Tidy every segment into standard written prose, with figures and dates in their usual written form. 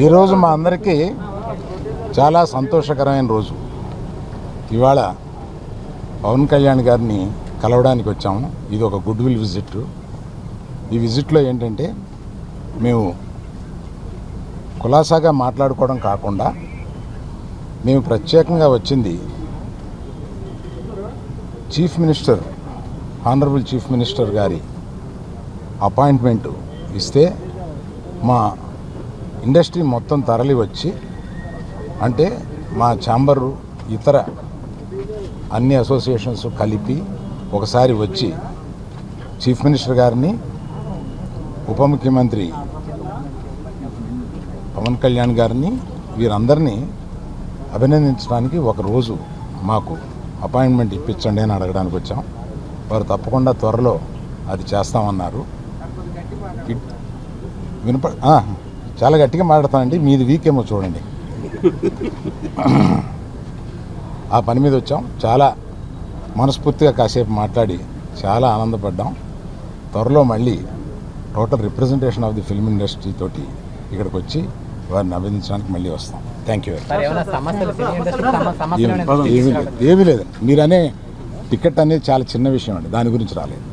ఈరోజు మా అందరికీ చాలా సంతోషకరమైన రోజు. ఇవాళ పవన్ కళ్యాణ్ గారిని కలవడానికి వచ్చాము. ఇది ఒక గుడ్ విల్ విజిట్. ఈ విజిట్లో ఏంటంటే మేము కులాసాగా మాట్లాడుకోవడం కాకుండా మేము ప్రత్యేకంగా వచ్చింది chief minister, honourable chief minister గారి అపాయింట్మెంటు ఇస్తే మా ఇండస్ట్రీ మొత్తం తరలి వచ్చి, అంటే మా ఛాంబరు ఇతర అన్ని అసోసియేషన్స్ కలిపి ఒకసారి వచ్చి చీఫ్ మినిస్టర్ గారిని, ఉప ముఖ్యమంత్రి పవన్ కళ్యాణ్ గారిని, వీరందరినీ అభినందించడానికి ఒకరోజు మాకు అపాయింట్మెంట్ ఇప్పించండి అని అడగడానికి వచ్చాం. వారు తప్పకుండా త్వరలో అది చేస్తామన్నారు. చాలా గట్టిగా మాట్లాడతానండి, మీది వీక్ ఏమో చూడండి. ఆ పని మీద వచ్చాం. చాలా మనస్ఫూర్తిగా కాసేపు మాట్లాడి చాలా ఆనందపడ్డాం. త్వరలో మళ్ళీ total representation of the film industry తోటి ఇక్కడికి వచ్చి వారిని అభినందించడానికి మళ్ళీ వస్తాం. Thank you. ఏమీ లేదు, మీరనే టికెట్ అనేది చాలా చిన్న విషయం అండి, దాని గురించి రాలేదు.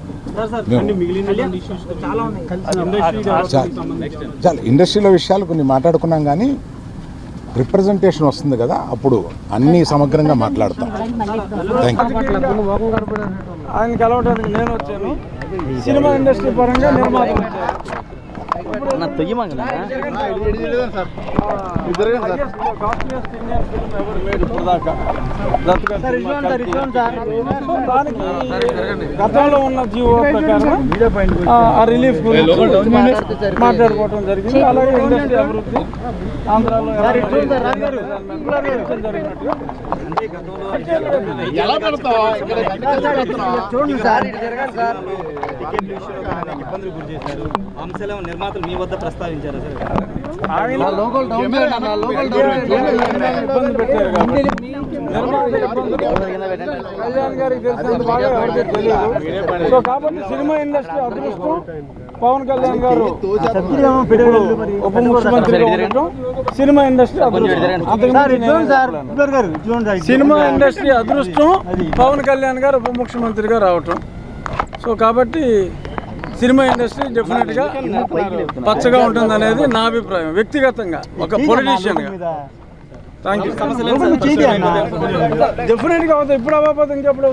చాలా ఇండస్ట్రీలో విషయాలు కొన్ని మాట్లాడుకున్నాం, కానీ రిప్రజెంటేషన్ వస్తుంది కదా, అప్పుడు అన్ని సమగ్రంగా మాట్లాడతాం. Thank you. ఆయన కలవడానికి నేను వచ్చాను. సినిమా ఇండస్ట్రీ పరంగా నిర్మాత గతంలో ఉన్న జీవో ప్రకారం ఆ రిలీఫ్ మాట్లాడుకోవడం జరిగింది. అలాగే ఇండస్ట్రీ అభివృద్ధి ఆంధ్రాలో నిర్మాతలు మీ వద్ద ప్రస్తావించారు. కళ్యాణ్ గారికి తెలిసినంత బాగా ఎవరికి తెలియదు. సో కాబట్టి సినిమా ఇండస్ట్రీ అదృష్టం పవన్ కళ్యాణ్ గారు ఉప ముఖ్యమంత్రిగా ఉండటం, సినిమా ఇండస్ట్రీ సినిమా ఇండస్ట్రీ అదృష్టం పవన్ కళ్యాణ్ గారు ఉప ముఖ్యమంత్రిగా రావటం. సో కాబట్టి సినిమా ఇండస్ట్రీ డెఫినెట్గా పచ్చగా ఉంటుంది అనేది నా అభిప్రాయం, వ్యక్తిగతంగా ఒక పొలిటీషియన్గా. Thank you. డెఫినెట్గా అవుతుంది. ఇప్పుడు అవ్వకపోతే ఇంకెప్పుడు